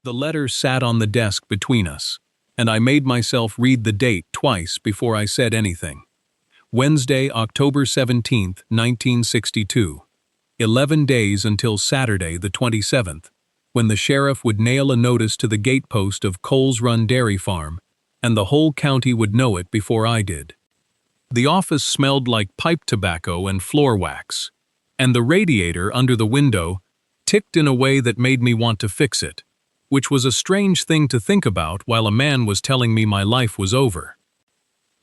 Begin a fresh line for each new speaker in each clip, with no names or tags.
The letter sat on the desk between us, and I made myself read the date twice before I said anything. Wednesday, October 17th, 1962. 11 days until Saturday, the 27th, when the sheriff would nail a notice to the gatepost of Coles Run Dairy Farm, and the whole county would know it before I did. The office smelled like pipe tobacco and floor wax, and the radiator under the window ticked in a way that made me want to fix it, which was a strange thing to think about while a man was telling me my life was over.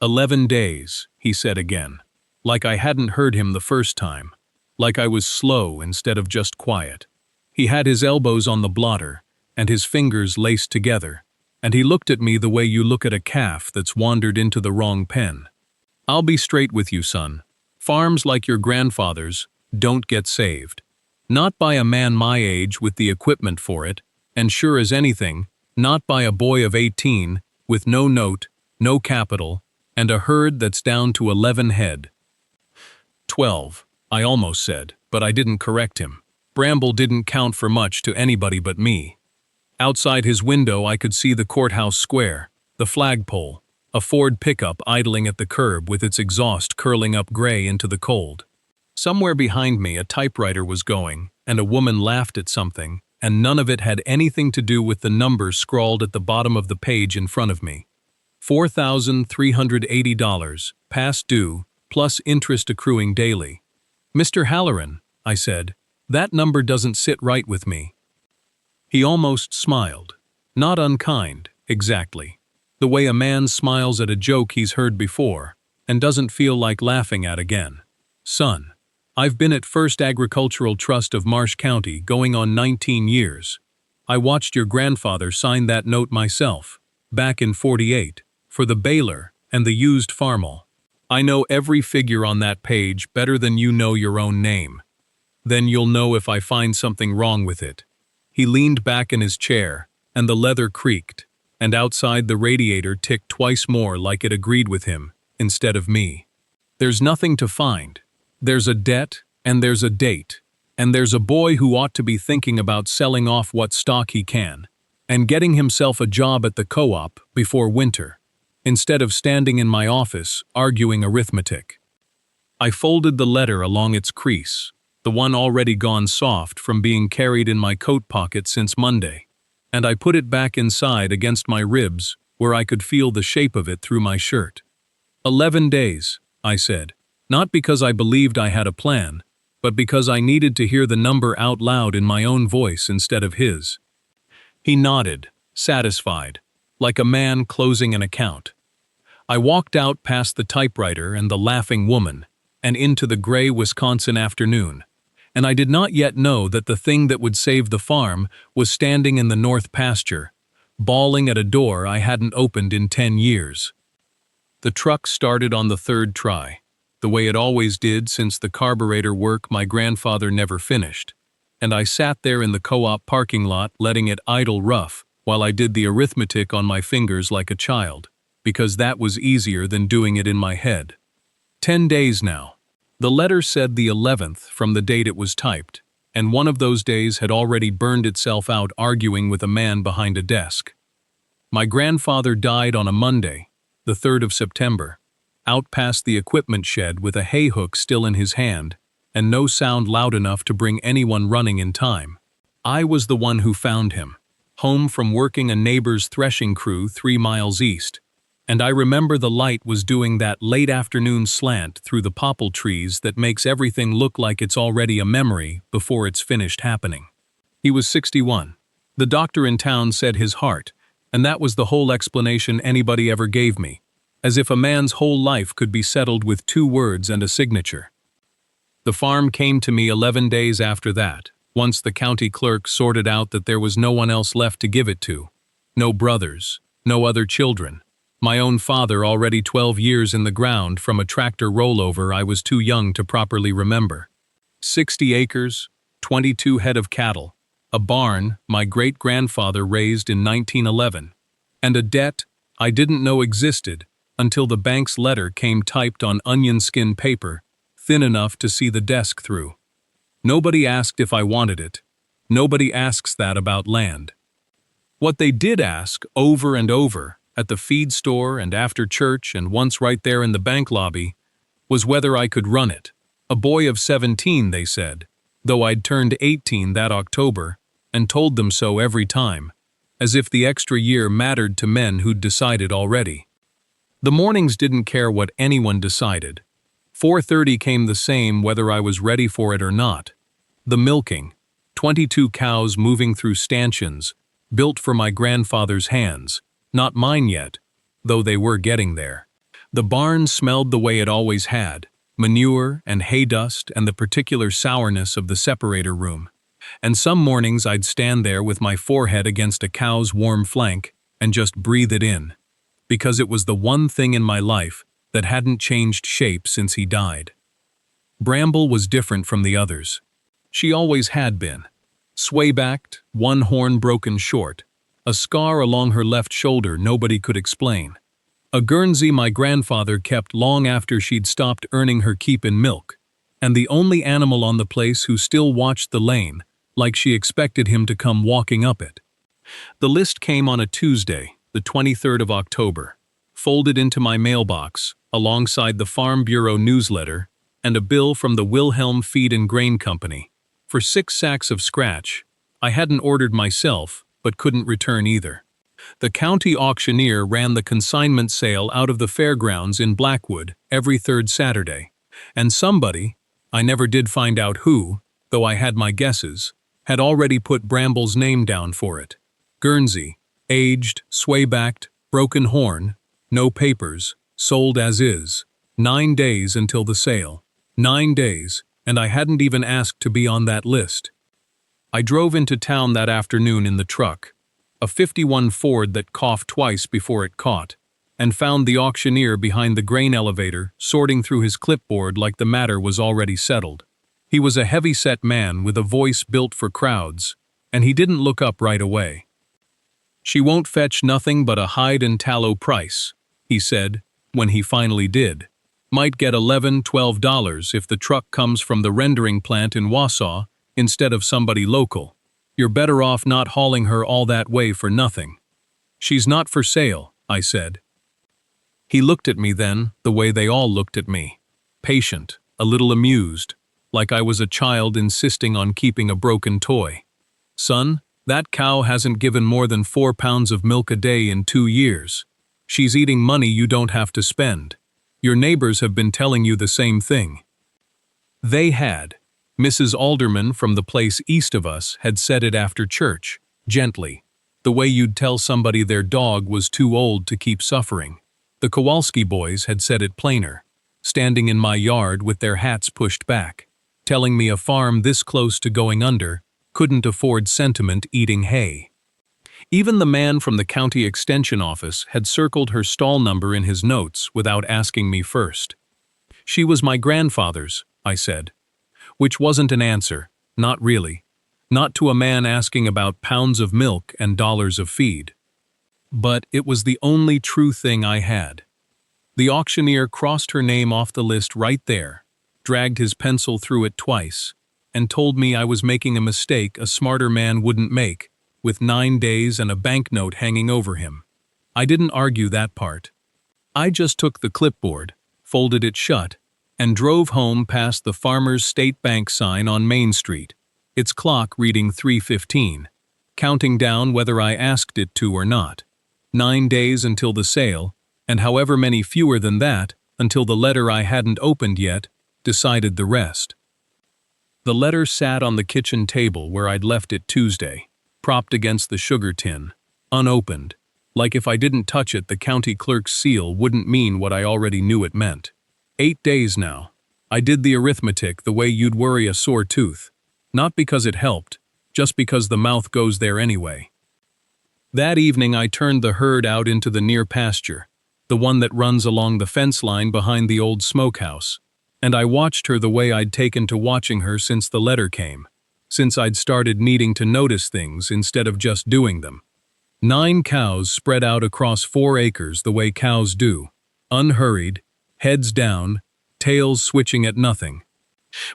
11 days, he said again, like I hadn't heard him the first time, like I was slow instead of just quiet. He had his elbows on the blotter, and his fingers laced together, and he looked at me the way you look at a calf that's wandered into the wrong pen. I'll be straight with you, son. Farms like your grandfather's don't get saved. Not by a man my age with the equipment for it, and sure as anything, not by a boy of 18 with no note, no capital, and a herd that's down to 11 head. 12, I almost said, but I didn't correct him. Bramble didn't count for much to anybody but me. Outside his window I could see the courthouse square, the flagpole, a Ford pickup idling at the curb with its exhaust curling up gray into the cold. Somewhere behind me a typewriter was going, and a woman laughed at something, and none of it had anything to do with the numbers scrawled at the bottom of the page in front of me. $4,380, past due, plus interest accruing daily. Mr. Halloran, I said, that number doesn't sit right with me. He almost smiled. Not unkind, exactly. The way a man smiles at a joke he's heard before, and doesn't feel like laughing at again. Son, I've been at First Agricultural Trust of Marsh County going on 19 years. I watched your grandfather sign that note myself, back in '48, for the baler and the used farmall. I know every figure on that page better than you know your own name. Then you'll know if I find something wrong with it. He leaned back in his chair, and the leather creaked, and outside the radiator ticked twice more like it agreed with him, instead of me. There's nothing to find. There's a debt, and there's a date, and there's a boy who ought to be thinking about selling off what stock he can, and getting himself a job at the co-op before winter, instead of standing in my office arguing arithmetic. I folded the letter along its crease, the one already gone soft from being carried in my coat pocket since Monday, and I put it back inside against my ribs where I could feel the shape of it through my shirt. 11 days, I said, not because I believed I had a plan, but because I needed to hear the number out loud in my own voice instead of his. He nodded, satisfied, like a man closing an account. I walked out past the typewriter and the laughing woman, and into the gray Wisconsin afternoon, and I did not yet know that the thing that would save the farm was standing in the north pasture, bawling at a door I hadn't opened in 10 years. The truck started on the third try, the way it always did since the carburetor work my grandfather never finished, and I sat there in the co-op parking lot letting it idle rough while I did the arithmetic on my fingers like a child, because that was easier than doing it in my head. 10 days now. The letter said the 11th from the date it was typed, and one of those days had already burned itself out arguing with a man behind a desk. My grandfather died on a Monday, the 3rd of September, out past the equipment shed with a hay hook still in his hand, and no sound loud enough to bring anyone running in time. I was the one who found him, home from working a neighbor's threshing crew 3 miles east, and I remember the light was doing that late afternoon slant through the popple trees that makes everything look like it's already a memory before it's finished happening. He was 61. The doctor in town said his heart, and that was the whole explanation anybody ever gave me, as if a man's whole life could be settled with 2 words and a signature. The farm came to me 11 days after that, once the county clerk sorted out that there was no one else left to give it to. No brothers, no other children. My own father already 12 years in the ground from a tractor rollover I was too young to properly remember. 60 acres, 22 head of cattle, a barn my great-grandfather raised in 1911, and a debt I didn't know existed until the bank's letter came typed on onion skin paper, thin enough to see the desk through. Nobody asked if I wanted it. Nobody asks that about land. What they did ask, over and over, at the feed store and after church and once right there in the bank lobby, was whether I could run it. A boy of 17, they said, though I'd turned 18 that October, and told them so every time, as if the extra year mattered to men who'd decided already. The mornings didn't care what anyone decided. 4:30 came the same whether I was ready for it or not. The milking, 22 cows moving through stanchions, built for my grandfather's hands, not mine yet, though they were getting there. The barn smelled the way it always had, manure and hay dust and the particular sourness of the separator room. And some mornings I'd stand there with my forehead against a cow's warm flank and just breathe it in, because it was the one thing in my life that hadn't changed shape since he died. Bramble was different from the others. She always had been. Sway-backed, one horn broken short, a scar along her left shoulder nobody could explain. A Guernsey my grandfather kept long after she'd stopped earning her keep in milk, and the only animal on the place who still watched the lane, like she expected him to come walking up it. The list came on a Tuesday, the 23rd of October, folded into my mailbox, alongside the Farm Bureau newsletter and a bill from the Wilhelm Feed and Grain Company, for 6 sacks of scratch I hadn't ordered myself, but couldn't return either. The county auctioneer ran the consignment sale out of the fairgrounds in Blackwood every 3rd Saturday, and somebody, I never did find out who, though I had my guesses, had already put Bramble's name down for it. Guernsey, aged, sway-backed, broken horn, no papers, sold as is. 9 days until the sale. 9 days, and I hadn't even asked to be on that list. I drove into town that afternoon in the truck, a '51 Ford that coughed twice before it caught, and found the auctioneer behind the grain elevator sorting through his clipboard like the matter was already settled. He was a heavy-set man with a voice built for crowds, and he didn't look up right away. "She won't fetch nothing but a hide and tallow price," he said, when he finally did. "Might get $11–12 if the truck comes from the rendering plant in Wausau instead of somebody local. You're better off not hauling her all that way for nothing." "She's not for sale," I said. He looked at me then, the way they all looked at me. Patient, a little amused, like I was a child insisting on keeping a broken toy. "Son, that cow hasn't given more than 4 pounds of milk a day in 2 years. She's eating money you don't have to spend. Your neighbors have been telling you the same thing." They had. Mrs. Alderman from the place east of us had said it after church, gently, the way you'd tell somebody their dog was too old to keep suffering. The Kowalski boys had said it plainer, standing in my yard with their hats pushed back, telling me a farm this close to going under couldn't afford sentiment eating hay. Even the man from the county extension office had circled her stall number in his notes without asking me first. "She was my grandfather's," I said. Which wasn't an answer, not really. Not to a man asking about pounds of milk and dollars of feed. But it was the only true thing I had. The auctioneer crossed her name off the list right there, dragged his pencil through it twice, and told me I was making a mistake a smarter man wouldn't make, with 9 days and a banknote hanging over him. I didn't argue that part. I just took the clipboard, folded it shut, and drove home past the Farmers State Bank sign on Main Street, its clock reading 3:15, counting down whether I asked it to or not. 9 days until the sale, and however many fewer than that until the letter I hadn't opened yet decided the rest. The letter sat on the kitchen table where I'd left it Tuesday, propped against the sugar tin, unopened, like if I didn't touch it the county clerk's seal wouldn't mean what I already knew it meant. 8 days now. I did the arithmetic the way you'd worry a sore tooth, not because it helped, just because the mouth goes there anyway. That evening I turned the herd out into the near pasture, the one that runs along the fence line behind the old smokehouse, and I watched her the way I'd taken to watching her since the letter came, since I'd started needing to notice things instead of just doing them. 9 cows spread out across 4 acres the way cows do, unhurried, heads down, tails switching at nothing.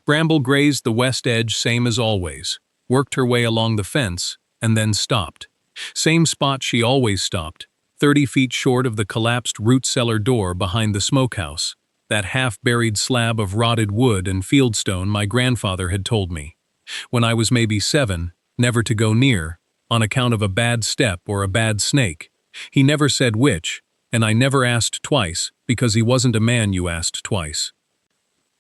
Bramble grazed the west edge same as always, worked her way along the fence, and then stopped. Same spot she always stopped, 30 feet short of the collapsed root cellar door behind the smokehouse, that half-buried slab of rotted wood and fieldstone my grandfather had told me, when I was maybe 7, never to go near, on account of a bad step or a bad snake. He never said which, and I never asked twice, because he wasn't a man you asked twice.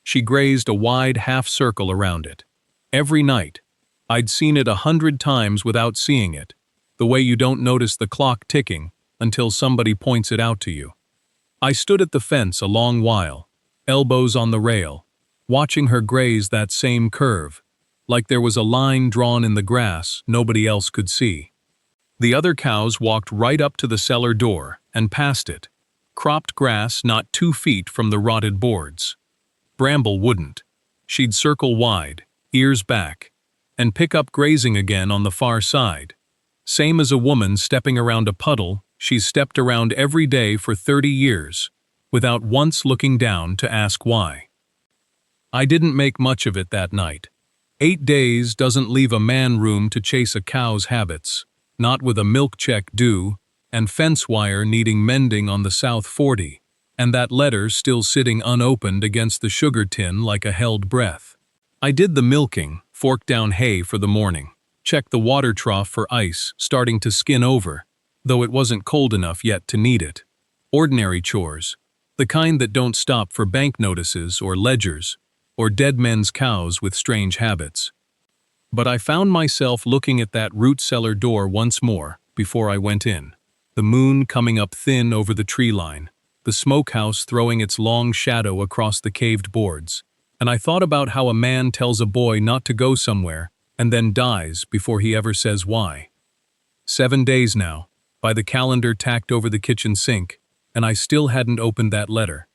She grazed a wide half-circle around it. Every night. I'd seen it 100 times without seeing it, the way you don't notice the clock ticking until somebody points it out to you. I stood at the fence a long while, elbows on the rail, watching her graze that same curve, like there was a line drawn in the grass nobody else could see. The other cows walked right up to the cellar door and past it, cropped grass not 2 feet from the rotted boards. Bramble wouldn't. She'd circle wide, ears back, and pick up grazing again on the far side. Same as a woman stepping around a puddle she's stepped around every day for 30 years, without once looking down to ask why. I didn't make much of it that night. 8 days doesn't leave a man room to chase a cow's habits, not with a milk check due, and fence wire needing mending on the South 40, and that letter still sitting unopened against the sugar tin like a held breath. I did the milking, forked down hay for the morning, checked the water trough for ice starting to skin over, though it wasn't cold enough yet to need it. Ordinary chores, the kind that don't stop for bank notices or ledgers, or dead men's cows with strange habits. But I found myself looking at that root cellar door once more before I went in, the moon coming up thin over the tree line, the smokehouse throwing its long shadow across the caved boards, and I thought about how a man tells a boy not to go somewhere and then dies before he ever says why. 7 days now, by the calendar tacked over the kitchen sink, and I still hadn't opened that letter.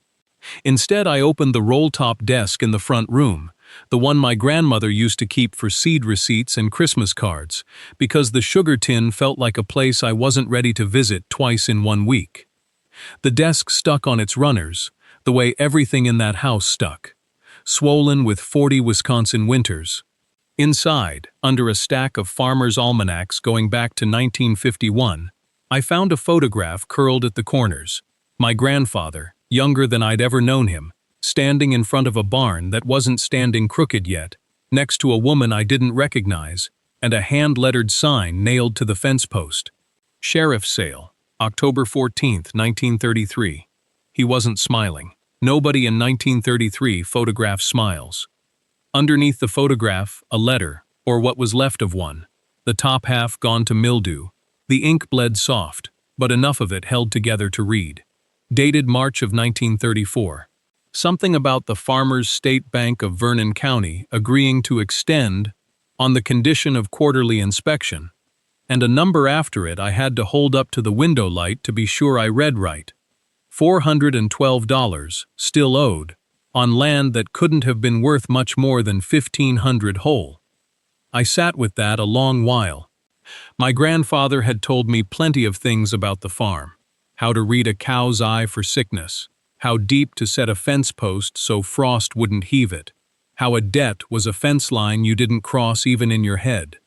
Instead, I opened the roll-top desk in the front room, the one my grandmother used to keep for seed receipts and Christmas cards, because the sugar tin felt like a place I wasn't ready to visit twice in 1 week. The desk stuck on its runners, the way everything in that house stuck, swollen with 40 Wisconsin winters. Inside, under a stack of farmers' almanacs going back to 1951, I found a photograph curled at the corners. My grandfather, younger than I'd ever known him, standing in front of a barn that wasn't standing crooked yet, next to a woman I didn't recognize, and a hand-lettered sign nailed to the fence post. Sheriff's sale, October 14, 1933. He wasn't smiling. Nobody in 1933 photographed smiles. Underneath the photograph, a letter, or what was left of one, the top half gone to mildew. The ink bled soft, but enough of it held together to read. Dated March of 1934. Something about the Farmers State Bank of Vernon County agreeing to extend on the condition of quarterly inspection, and a number after it I had to hold up to the window light to be sure I read right. $412, still owed, on land that couldn't have been worth much more than 1,500 whole. I sat with that a long while. My grandfather had told me plenty of things about the farm. How to read a cow's eye for sickness, how deep to set a fence post so frost wouldn't heave it, how a debt was a fence line you didn't cross even in your head.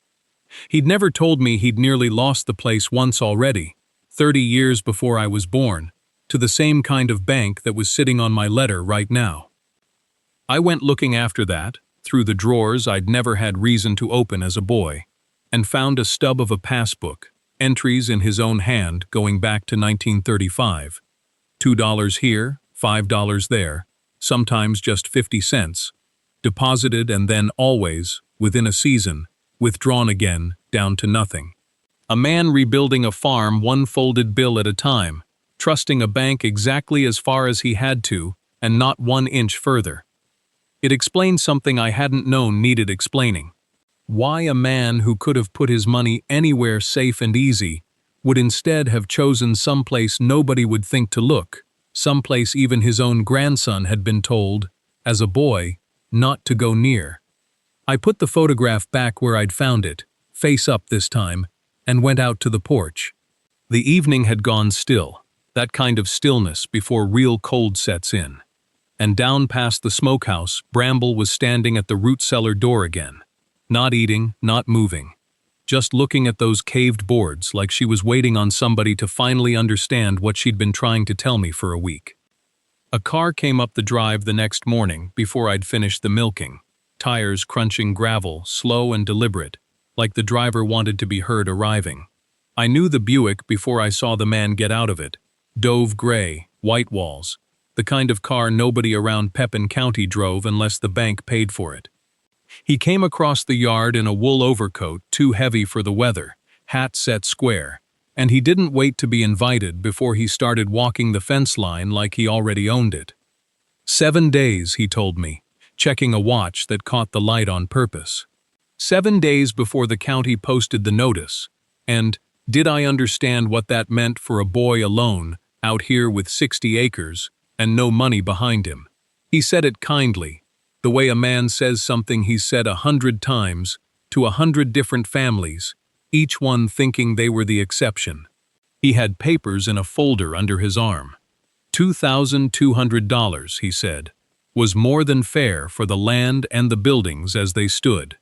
He'd never told me he'd nearly lost the place once already, 30 years before I was born, to the same kind of bank that was sitting on my letter right now. I went looking after that, through the drawers I'd never had reason to open as a boy, and found a stub of a passbook, entries in his own hand going back to 1935. $2 here, $5 there, sometimes just 50 cents, deposited and then always, within a season, withdrawn again, down to nothing. A man rebuilding a farm one folded bill at a time, trusting a bank exactly as far as he had to, and not 1 inch further. It explained something I hadn't known needed explaining. Why a man who could have put his money anywhere safe and easy would instead have chosen someplace nobody would think to look, someplace even his own grandson had been told, as a boy, not to go near. I put the photograph back where I'd found it, face up this time, and went out to the porch. The evening had gone still, that kind of stillness before real cold sets in. And down past the smokehouse, Bramble was standing at the root cellar door again. Not eating, not moving. just looking at those caved boards like she was waiting on somebody to finally understand what she'd been trying to tell me for a week. A car came up the drive the next morning before I'd finished the milking, tires crunching gravel, slow and deliberate, like the driver wanted to be heard arriving. I knew the Buick before I saw the man get out of it. Dove gray, white walls, the kind of car nobody around Pepin County drove unless the bank paid for it. He came across the yard in a wool overcoat too heavy for the weather, hat set square, and he didn't wait to be invited before he started walking the fence line like he already owned it. 7 days, he told me, checking a watch that caught the light on purpose. 7 days before the county posted the notice, and did I understand what that meant for a boy alone, out here with 60 acres, and no money behind him? He said it kindly, the way a man says something he's said 100 times, to 100 different families, each one thinking they were the exception. He had papers in a folder under his arm. $2,200, he said, was more than fair for the land and the buildings as they stood.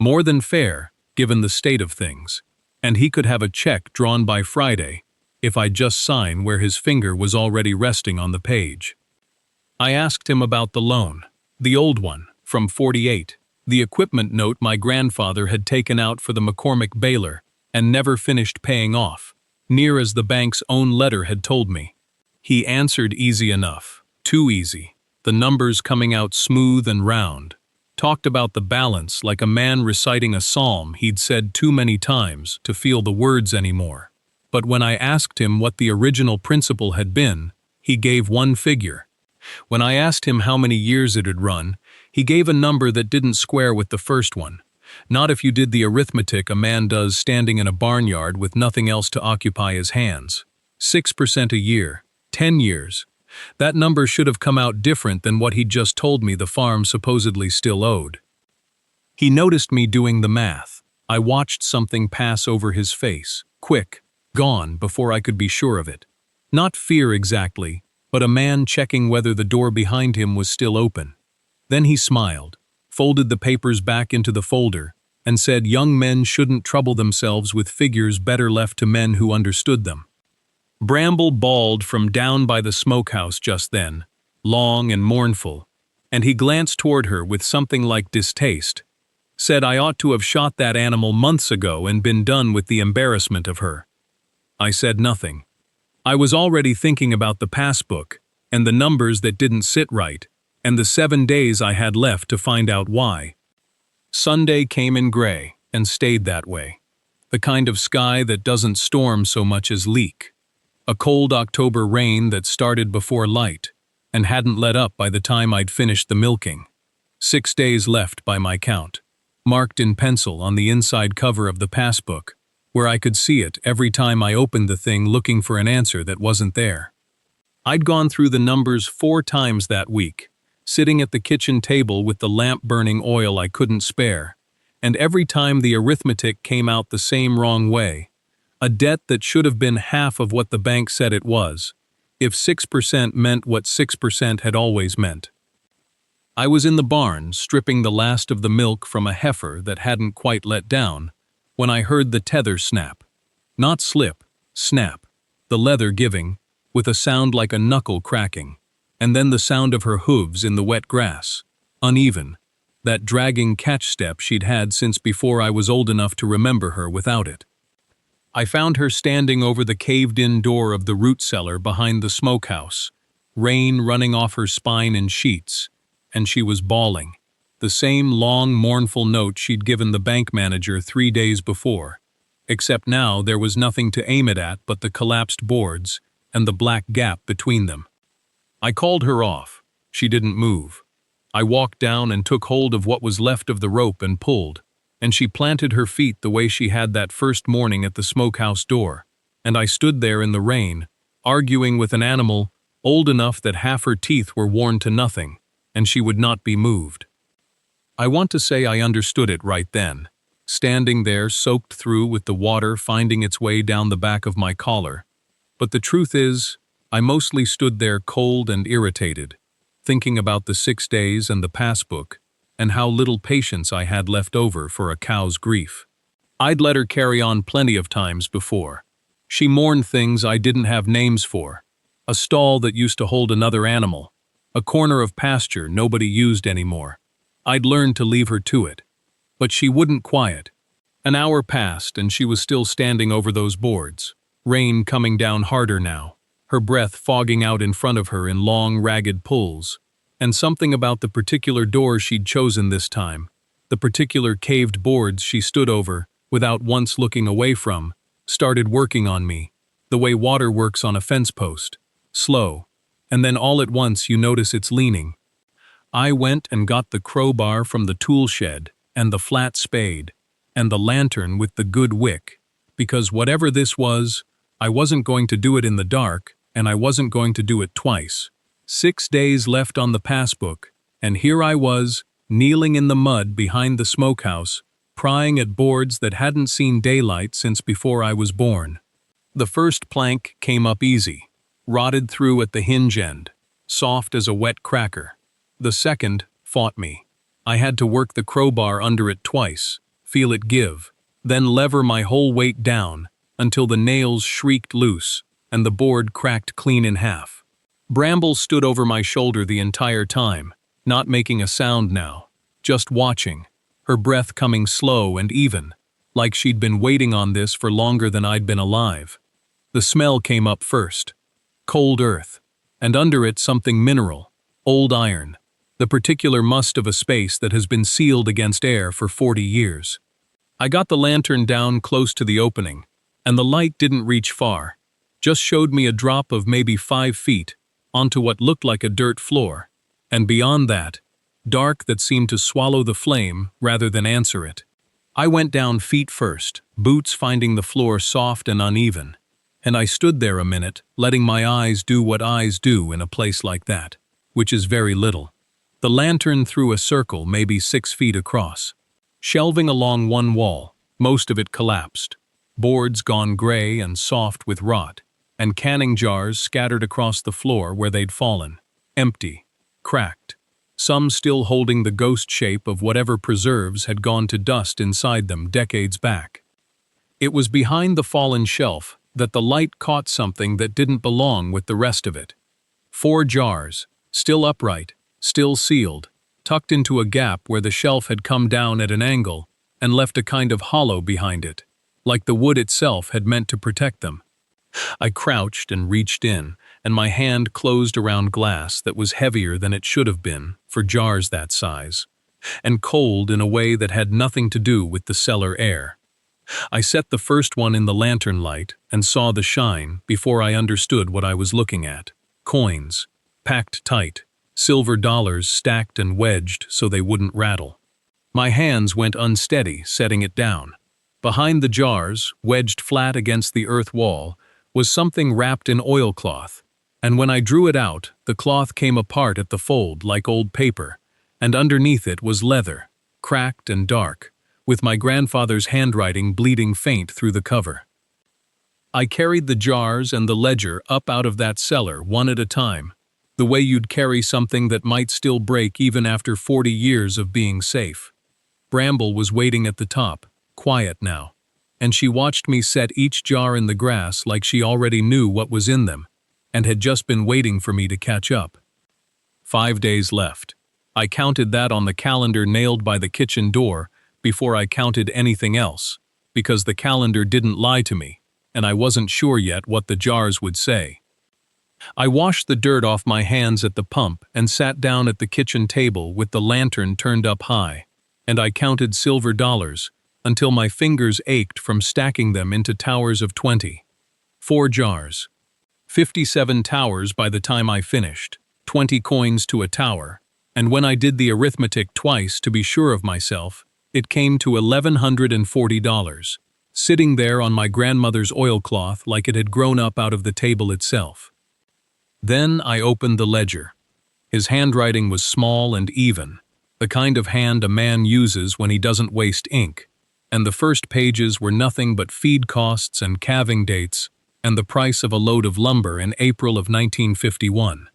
More than fair, given the state of things. And he could have a check drawn by Friday, if I'd just sign where his finger was already resting on the page. I asked him about the loan, the old one, from 48, the equipment note my grandfather had taken out for the McCormick baler and never finished paying off, near as the bank's own letter had told me. He answered easy enough, too easy, the numbers coming out smooth and round. Talked about the balance like a man reciting a psalm he'd said too many times to feel the words anymore. But when I asked him what the original principle had been, he gave one figure. When I asked him how many years it had run, he gave a number that didn't square with the first one. Not if you did the arithmetic a man does standing in a barnyard with nothing else to occupy his hands. 6% a year, 10 years. That number should have come out different than what he'd just told me the farm supposedly still owed. He noticed me doing the math. I watched something pass over his face, quick, gone before I could be sure of it. Not fear exactly, but a man checking whether the door behind him was still open. Then he smiled, folded the papers back into the folder, and said young men shouldn't trouble themselves with figures better left to men who understood them. Bramble bawled from down by the smokehouse just then, long and mournful, and he glanced toward her with something like distaste. Said I ought to have shot that animal months ago and been done with the embarrassment of her. I said nothing. I was already thinking about the passbook, and the numbers that didn't sit right, and the 7 days I had left to find out why. Sunday came in gray, and stayed that way. The kind of sky that doesn't storm so much as leak. A cold October rain that started before light, and hadn't let up by the time I'd finished the milking. 6 days left by my count, marked in pencil on the inside cover of the passbook, where I could see it every time I opened the thing looking for an answer that wasn't there. I'd gone through the numbers 4 times that week, sitting at the kitchen table with the lamp burning oil I couldn't spare, and every time the arithmetic came out the same wrong way. A debt that should have been half of what the bank said it was, if 6% meant what 6% had always meant. I was in the barn stripping the last of the milk from a heifer that hadn't quite let down, when I heard the tether snap. Not slip, snap, the leather giving, with a sound like a knuckle cracking, and then the sound of her hooves in the wet grass, uneven, that dragging catch step she'd had since before I was old enough to remember her without it. I found her standing over the caved-in door of the root cellar behind the smokehouse, rain running off her spine in sheets, and she was bawling, the same long, mournful note she'd given the bank manager 3 days before, except now there was nothing to aim it at but the collapsed boards and the black gap between them. I called her off. She didn't move. I walked down and took hold of what was left of the rope and pulled, and she planted her feet the way she had that first morning at the smokehouse door, and I stood there in the rain, arguing with an animal old enough that half her teeth were worn to nothing, and she would not be moved. I want to say I understood it right then, standing there soaked through with the water finding its way down the back of my collar, but the truth is, I mostly stood there cold and irritated, thinking about the 6 days and the passbook, and how little patience I had left over for a cow's grief. I'd let her carry on plenty of times before. She mourned things I didn't have names for. A stall that used to hold another animal. A corner of pasture nobody used anymore. I'd learned to leave her to it. But she wouldn't quiet. An hour passed and she was still standing over those boards. Rain coming down harder now. Her breath fogging out in front of her in long, ragged pulls. And something about the particular door she'd chosen this time, the particular caved boards she stood over, without once looking away from, started working on me, the way water works on a fence post. Slow. And then all at once you notice it's leaning. I went and got the crowbar from the tool shed, and the flat spade, and the lantern with the good wick, because whatever this was, I wasn't going to do it in the dark, and I wasn't going to do it twice. 6 days left on the passbook, and here I was, kneeling in the mud behind the smokehouse, prying at boards that hadn't seen daylight since before I was born. The first plank came up easy, rotted through at the hinge end, soft as a wet cracker. The second fought me. I had to work the crowbar under it twice, feel it give, then lever my whole weight down until the nails shrieked loose and the board cracked clean in half. Bramble stood over my shoulder the entire time, not making a sound now, just watching, her breath coming slow and even, like she'd been waiting on this for longer than I'd been alive. The smell came up first. Cold earth, and under it something mineral, old iron, the particular must of a space that has been sealed against air for 40 years. I got the lantern down close to the opening, and the light didn't reach far, just showed me a drop of maybe 5 feet onto what looked like a dirt floor, and beyond that, dark that seemed to swallow the flame rather than answer it. I went down feet first, boots finding the floor soft and uneven, and I stood there a minute, letting my eyes do what eyes do in a place like that, which is very little. The lantern threw a circle maybe 6 feet across. Shelving along one wall, most of it collapsed. Boards gone gray and soft with rot, and canning jars scattered across the floor where they'd fallen, empty, cracked, some still holding the ghost shape of whatever preserves had gone to dust inside them decades back. It was behind the fallen shelf that the light caught something that didn't belong with the rest of it. 4 jars, still upright, still sealed, tucked into a gap where the shelf had come down at an angle and left a kind of hollow behind it, like the wood itself had meant to protect them. I crouched and reached in, and my hand closed around glass that was heavier than it should have been for jars that size, and cold in a way that had nothing to do with the cellar air. I set the first one in the lantern light and saw the shine before I understood what I was looking at. Coins, packed tight, silver dollars stacked and wedged so they wouldn't rattle. My hands went unsteady setting it down. Behind the jars, wedged flat against the earth wall, was something wrapped in oilcloth, and when I drew it out, the cloth came apart at the fold like old paper, and underneath it was leather, cracked and dark, with my grandfather's handwriting bleeding faint through the cover. I carried the jars and the ledger up out of that cellar one at a time, the way you'd carry something that might still break even after 40 years of being safe. Bramble was waiting at the top, quiet now, and she watched me set each jar in the grass like she already knew what was in them, and had just been waiting for me to catch up. 5 days left. I counted that on the calendar nailed by the kitchen door before I counted anything else, because the calendar didn't lie to me, and I wasn't sure yet what the jars would say. I washed the dirt off my hands at the pump and sat down at the kitchen table with the lantern turned up high, and I counted silver dollars until my fingers ached from stacking them into towers of 20. 4 jars. 57 towers by the time I finished, 20 coins to a tower, and when I did the arithmetic twice to be sure of myself, it came to $1,140, sitting there on my grandmother's oilcloth like it had grown up out of the table itself. Then I opened the ledger. His handwriting was small and even, the kind of hand a man uses when he doesn't waste ink, and the first pages were nothing but feed costs and calving dates and the price of a load of lumber in April of 1951.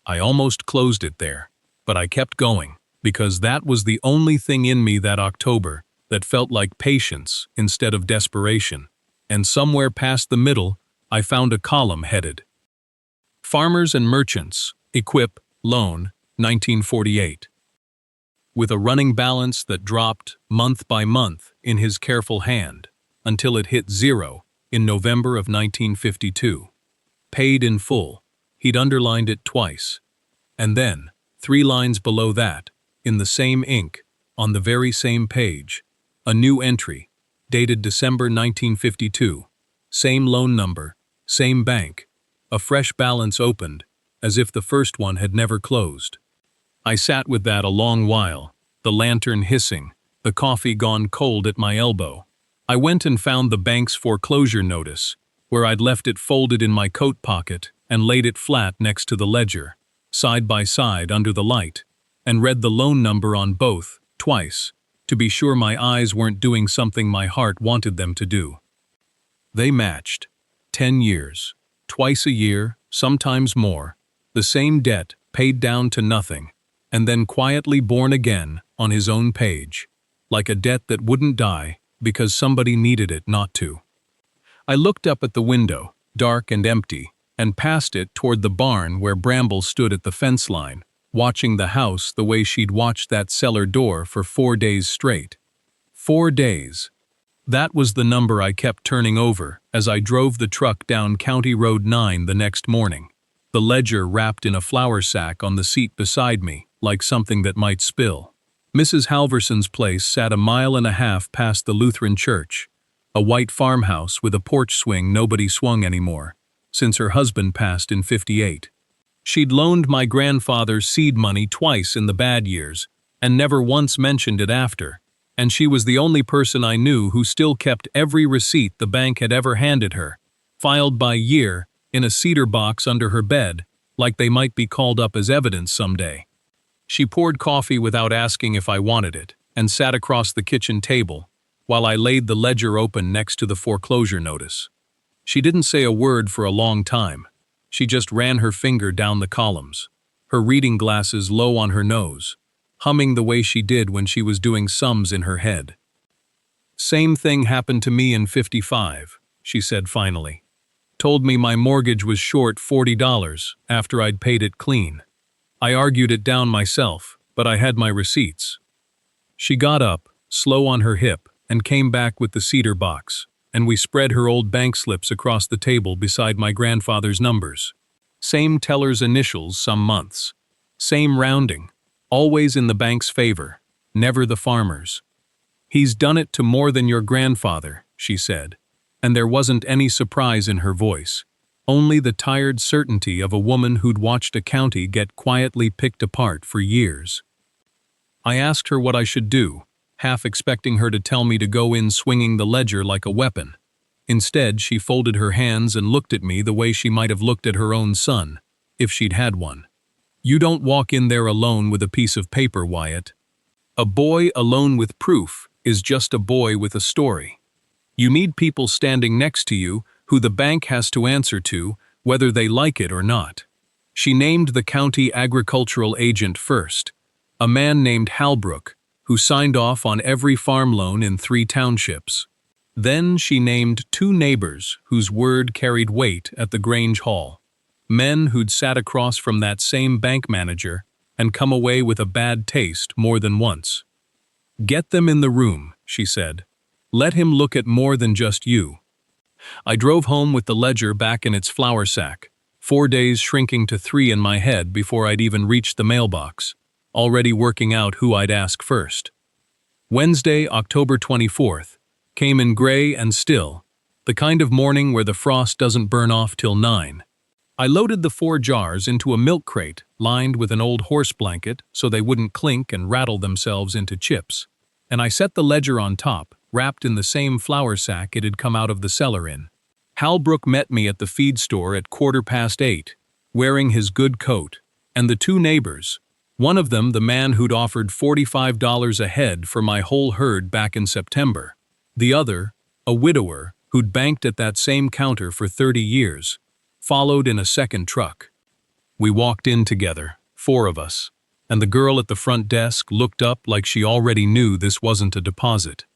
I almost closed it there, but I kept going, because that was the only thing in me that October that felt like patience instead of desperation, and somewhere past the middle, I found a column headed Farmers and Merchants, Equip, Loan, 1948. With a running balance that dropped month by month in his careful hand until it hit zero in November of 1952. Paid in full. He'd underlined it twice. And then, 3 lines below that, in the same ink, on the very same page, a new entry, dated December 1952. Same loan number, same bank. A fresh balance opened, as if the first one had never closed. I sat with that a long while, the lantern hissing, the coffee gone cold at my elbow. I went and found the bank's foreclosure notice, where I'd left it folded in my coat pocket and laid it flat next to the ledger, side by side under the light, and read the loan number on both, twice, to be sure my eyes weren't doing something my heart wanted them to do. They matched. 10 years. Twice a year, sometimes more. The same debt, paid down to nothing, and then quietly born again on his own page, like a debt that wouldn't die because somebody needed it not to. I looked up at the window, dark and empty, and past it toward the barn where Bramble stood at the fence line, watching the house the way she'd watched that cellar door for 4 days straight. 4 days. That was the number I kept turning over as I drove the truck down County Road 9 the next morning, the ledger wrapped in a flour sack on the seat beside me, like something that might spill. Mrs. Halverson's place sat 1.5 miles past the Lutheran church, a white farmhouse with a porch swing nobody swung anymore, since her husband passed in '58. She'd loaned my grandfather seed money twice in the bad years, and never once mentioned it after, and she was the only person I knew who still kept every receipt the bank had ever handed her, filed by year, in a cedar box under her bed, like they might be called up as evidence someday. She poured coffee without asking if I wanted it, and sat across the kitchen table, while I laid the ledger open next to the foreclosure notice. She didn't say a word for a long time. She just ran her finger down the columns, her reading glasses low on her nose, humming the way she did when she was doing sums in her head. "Same thing happened to me in '55, she said finally. Told me my mortgage was short $40 after I'd paid it clean. I argued it down myself, but I had my receipts." She got up, slow on her hip, and came back with the cedar box, and we spread her old bank slips across the table beside my grandfather's numbers. Same teller's initials some months. Same rounding. Always in the bank's favor, never the farmer's. "He's done it to more than your grandfather," she said, and there wasn't any surprise in her voice, only the tired certainty of a woman who'd watched a county get quietly picked apart for years. I asked her what I should do, half expecting her to tell me to go in swinging the ledger like a weapon. Instead, she folded her hands and looked at me the way she might have looked at her own son, if she'd had one. "You don't walk in there alone with a piece of paper, Wyatt. A boy alone with proof is just a boy with a story. You need people standing next to you who the bank has to answer to, whether they like it or not." She named the county agricultural agent first, a man named Halbrook, who signed off on every farm loan in 3 townships. Then she named 2 neighbors whose word carried weight at the Grange Hall. Men who'd sat across from that same bank manager and come away with a bad taste more than once. "Get them in the room," she said. "Let him look at more than just you." I drove home with the ledger back in its flour sack, 4 days shrinking to 3 in my head before I'd even reached the mailbox, already working out who I'd ask first. Wednesday, October 24th, came in gray and still, the kind of morning where the frost doesn't burn off till 9. I loaded the 4 jars into a milk crate lined with an old horse blanket so they wouldn't clink and rattle themselves into chips, and I set the ledger on top, wrapped in the same flour sack it had come out of the cellar in. Halbrook met me at the feed store at 8:15, wearing his good coat, and the 2 neighbors, one of them the man who'd offered $45 a head for my whole herd back in September, the other, a widower who'd banked at that same counter for 30 years, followed in a second truck. We walked in together, 4 of us, and the girl at the front desk looked up like she already knew this wasn't a deposit.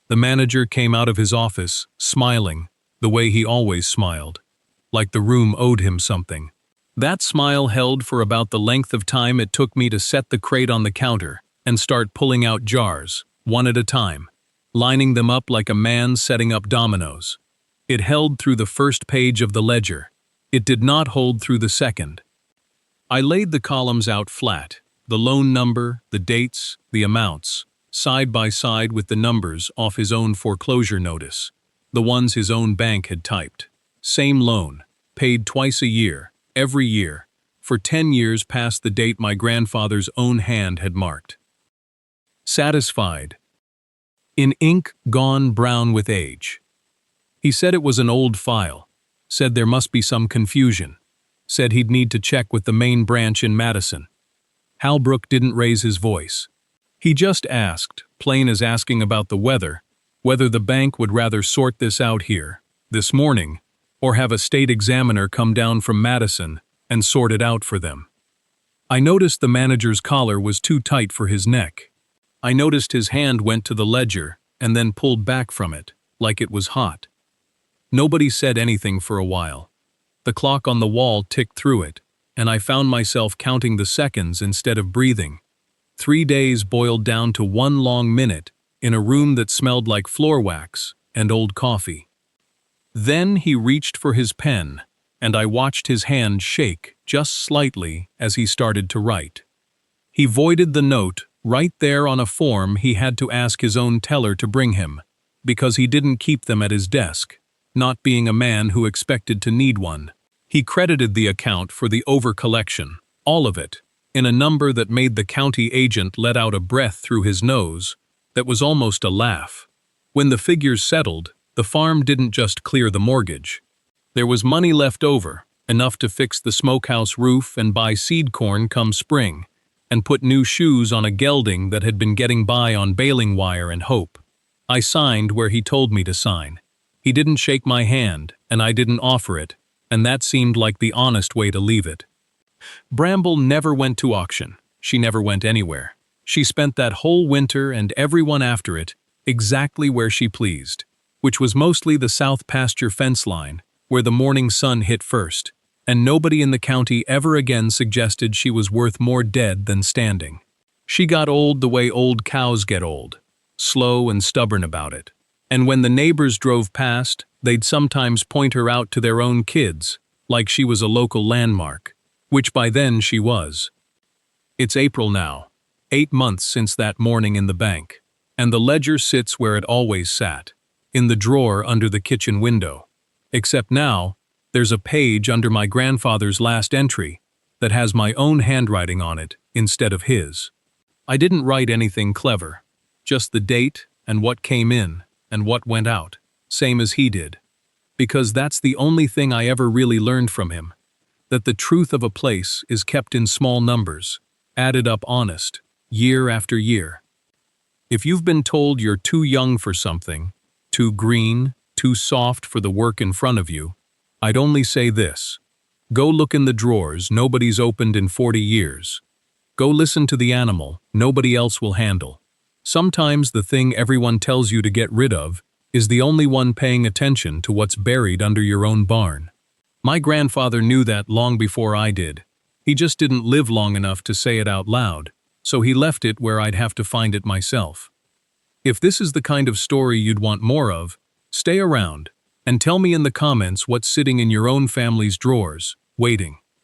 The manager came out of his office, smiling, the way he always smiled, like the room owed him something. That smile held for about the length of time it took me to set the crate on the counter and start pulling out jars, one at a time, lining them up like a man setting up dominoes. It held through the first page of the ledger. It did not hold through the second. I laid the columns out flat, the loan number, the dates, the amounts, side by side with the numbers off his own foreclosure notice, the ones his own bank had typed. Same loan, paid twice a year, every year, for 10 years past the date my grandfather's own hand had marked. Satisfied. In ink gone brown with age. He said it was an old file, said there must be some confusion, said he'd need to check with the main branch in Madison. Halbrook didn't raise his voice. He just asked, plain as asking about the weather, whether the bank would rather sort this out here, this morning, or have a state examiner come down from Madison and sort it out for them. I noticed the manager's collar was too tight for his neck. I noticed his hand went to the ledger and then pulled back from it, like it was hot. Nobody said anything for a while. The clock on the wall ticked through it, and I found myself counting the seconds instead of breathing. 3 days boiled down to 1 long minute in a room that smelled like floor wax and old coffee. Then he reached for his pen, and I watched his hand shake just slightly as he started to write. He voided the note right there on a form he had to ask his own teller to bring him, because he didn't keep them at his desk, not being a man who expected to need one. He credited the account for the over-collection, all of it, in a number that made the county agent let out a breath through his nose that was almost a laugh. When the figures settled, the farm didn't just clear the mortgage. There was money left over, enough to fix the smokehouse roof and buy seed corn come spring, and put new shoes on a gelding that had been getting by on baling wire and hope. I signed where he told me to sign. He didn't shake my hand, and I didn't offer it, and that seemed like the honest way to leave it. Bramble never went to auction. She never went anywhere. She spent that whole winter and everyone after it exactly where she pleased, which was mostly the south pasture fence line, where the morning sun hit first, and nobody in the county ever again suggested she was worth more dead than standing. She got old the way old cows get old, slow and stubborn about it. And when the neighbors drove past, they'd sometimes point her out to their own kids, like she was a local landmark, which by then she was. It's April now, 8 months since that morning in the bank, and the ledger sits where it always sat, in the drawer under the kitchen window. Except now, there's a page under my grandfather's last entry that has my own handwriting on it instead of his. I didn't write anything clever, just the date and what came in and what went out, same as he did. Because that's the only thing I ever really learned from him, that the truth of a place is kept in small numbers, added up honest, year after year. If you've been told you're too young for something, too green, too soft for the work in front of you, I'd only say this: go look in the drawers nobody's opened in 40 years. Go listen to the animal nobody else will handle. Sometimes the thing everyone tells you to get rid of is the only one paying attention to what's buried under your own barn. My grandfather knew that long before I did. He just didn't live long enough to say it out loud, so he left it where I'd have to find it myself. If this is the kind of story you'd want more of, stay around and tell me in the comments what's sitting in your own family's drawers, waiting.